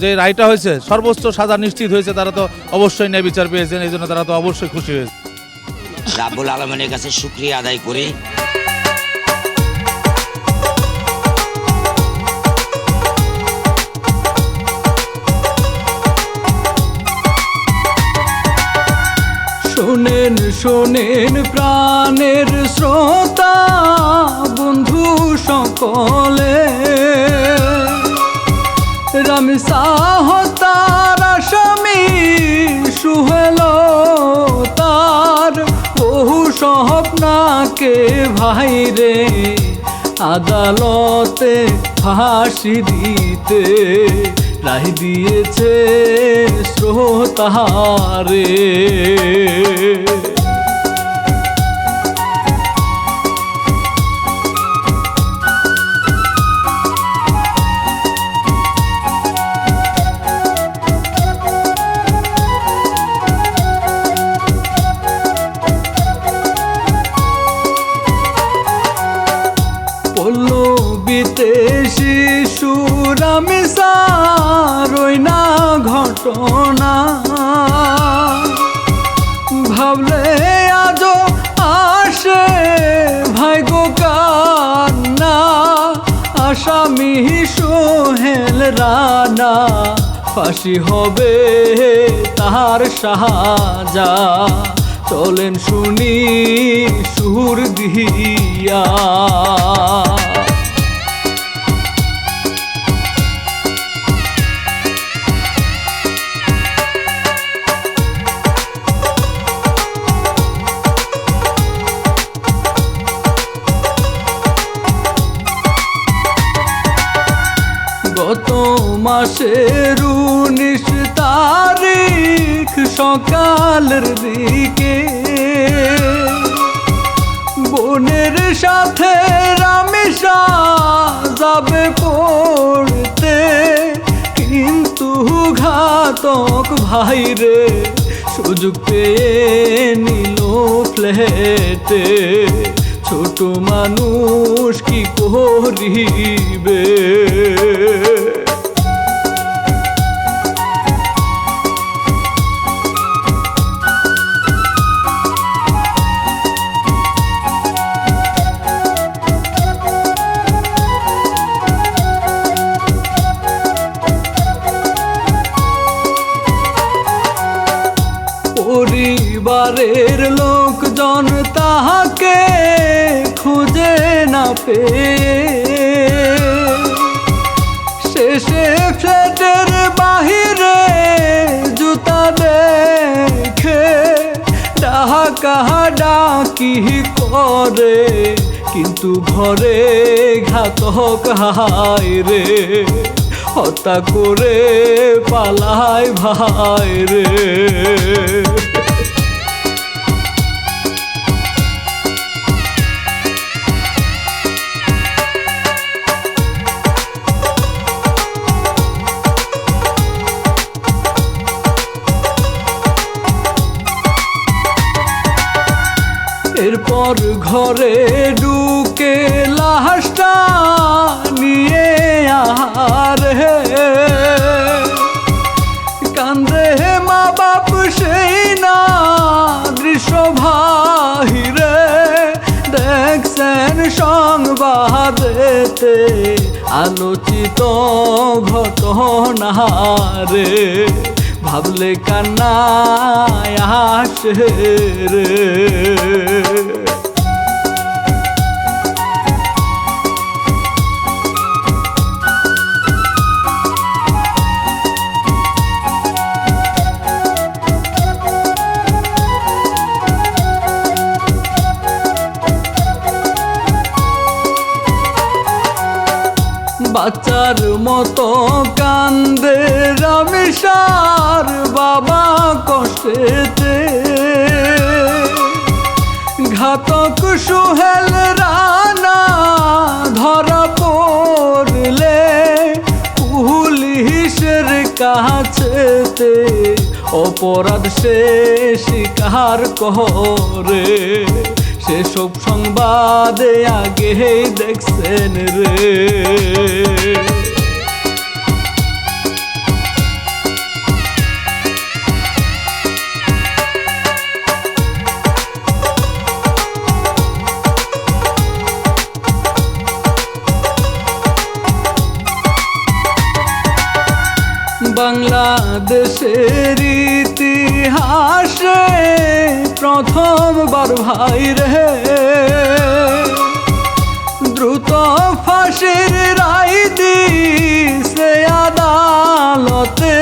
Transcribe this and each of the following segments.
যে রায়টা হয়েছে সর্বোচ্চ সাজা নিশ্চিত হয়েছে, তারা তো অবশ্যই ন্যায় বিচার পেয়েছেন, এই জন্য তারা তো অবশ্যই খুশি হয়েছে। রাব্বুল আলামিনের কাছে শুকরিয়া আদায় করি। শোনেন শোনেন প্রাণের শ্রোতা বন্ধু সকলে, রামসাহ তার আসামি সুহেল তার বহু স্বপ্নাকে ভাইরে আদালতে ফাঁসি দিতে রায় দিয়েছে শ্রোতারে। পল্লবীতে শিশুর মিশারই না ঘটনা, ভাবলে আজও আসে ভাগ্য কান্না। আসামি সোহেল রানা ফাঁসি হবে তার সাজা, চলেন শুনি সুর দিয়া। গত মাসের 19 তারিখ সকালের দিকে বোনের সাথে রামেশা যাবে পড়তে, কিন্তু ঘাতক ভাইরে সুযোগ পেয়ে নিল ফ্ল্যাটে। ছোট মানুষ কি করিবে, পরিবারের লোকজন তাহাকে খুঁজে না পেয়ে শেষে ফ্ল্যাটের বাহিরে জুতা দেখে ডাকা ডাকি করে, কিন্তু ঘরে ঘাতক হায়রে হত্যা করে পালায় ভাইরে। এরপর ঘরে ঢুকে লাশটা নিয়ে আহারে কান্দে মা বাপ, সেই না দৃশ্য ভাইরে দেখছেন সংবাদেতে আলোচিত ঘটনারে, ভাবলে কান্নায় আসে রে। বাচ্চার মতো কান্দে রামেশার বাবা কষ্টেতে, ঘাতক সোহেল রানা ধরা পড়লে পুলিশের কাছেতে অপরাধ সে স্বীকার করে, সেসব সংবাদে আগেই দেখছেন রে। বাংলাদেশের ইতিহাসে প্রথমবার ভাই রে দ্রুত ফাঁসির রায় দিছে আদালতে।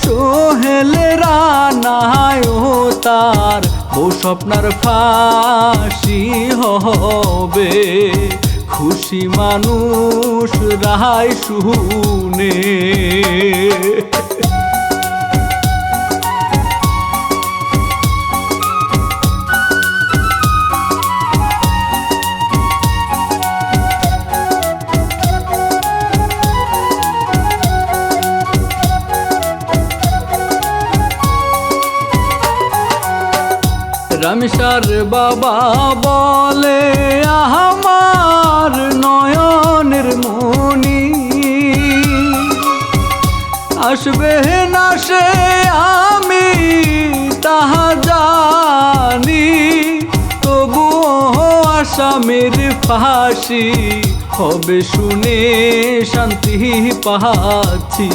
সোহেল রানায় ও তার ও স্বপ্নার ফাঁসি হবে, খুশি মানুষ রায় শুনে। রামেশার বাবা বলে আমার নয়নের মনি, আসবে না সে আমি তাহা জানি, তবুও আসামের ফাঁসি হবে শুনে শান্তি পাচ্ছি,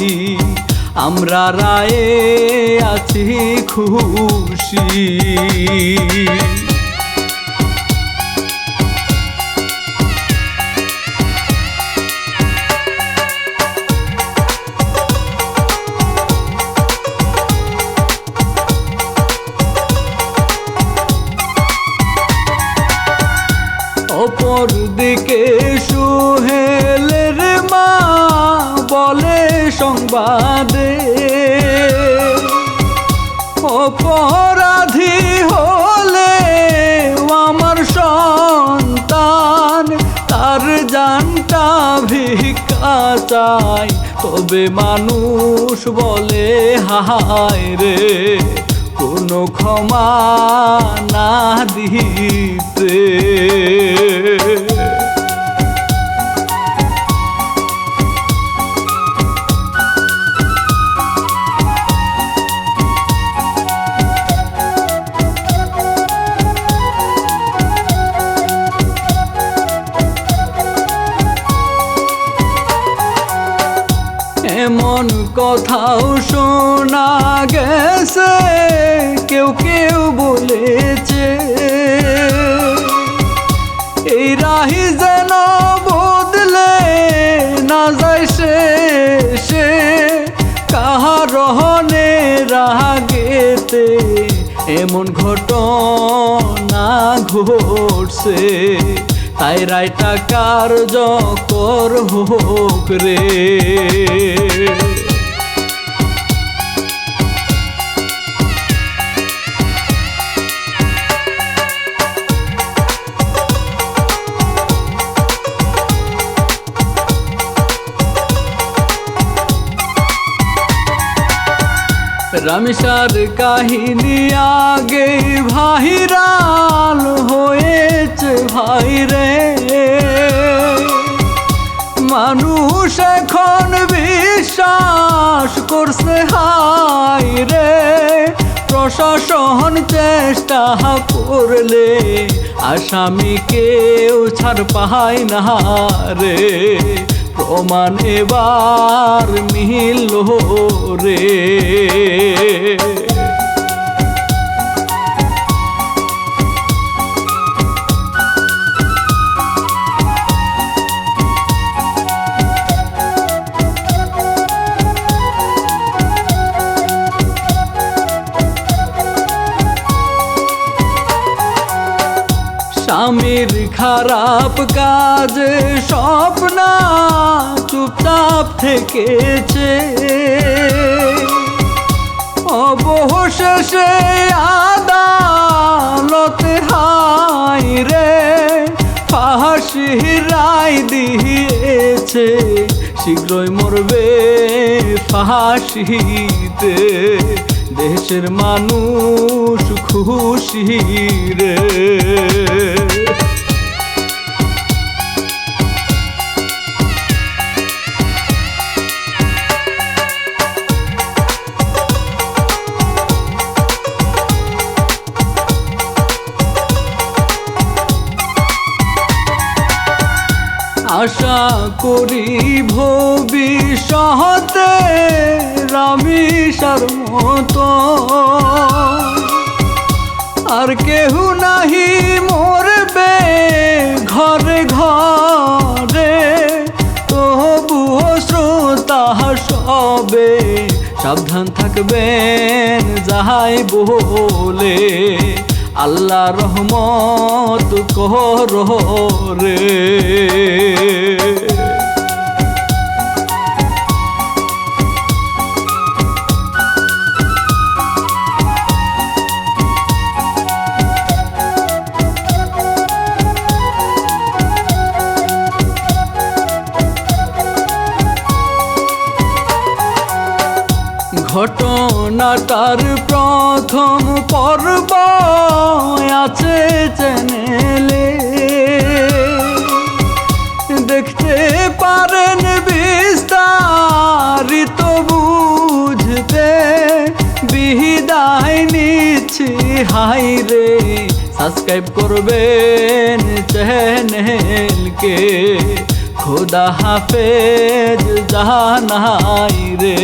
আমরা রায়ে আছি খুশি। অপর দিকে সোহেলের মা বলে সংবাদে, অপরাধী হলে আমার সন্তান তার জানটা ভিক্ষা চায়, তবে মানুষ বলে হায় রে কোনো ক্ষমা না দিতে। এমন কথাও শোনা গেছে, কেউ কেউ বলেছে এই রাহি যেন বদলে না যায় সে কাহারহনে রাগেতে এমন ঘটনা ঘটছে, তাই রায়টা কার্যকর হোক রে। রামেশার কাহিনী আগে ভাইরাল হয়েছে ভাই রে, মানুষ এখন বিশ্বাস করছে হাই রে, প্রশাসন চেষ্টা করলে আসামি কেউ ছাড় পায় না রে, প্রমাণ এবার মিলল রে। স্বামীর খারাপ কাজে স্বপ্না চুপচাপ থেকেছে, অবশেষে আদালতে হাই রে ফাঁসির রায় দিয়েছে, শীঘ্রই মরবে ফাঁসিতে, দেশের মানুষ খুশি রে। আশা করি ভবিষ্যতে মতো আর কেহ নাহি মরবে ঘরে ঘরে, তবুও শ্রোতা সবে সাবধান থাকবেন যাহাই বলে, আল্লাহ রহমত করো রে। ঘটনাটার প্রথম পর্ব আছে চ্যানেলে, দেখতে পারেন বিস্তারিত বুঝতে, বিদায় নিচ্ছি হাই রে, সাবস্ক্রাইব করবেন চ্যানেলকে, খোদা হাফেজ জানাই রে।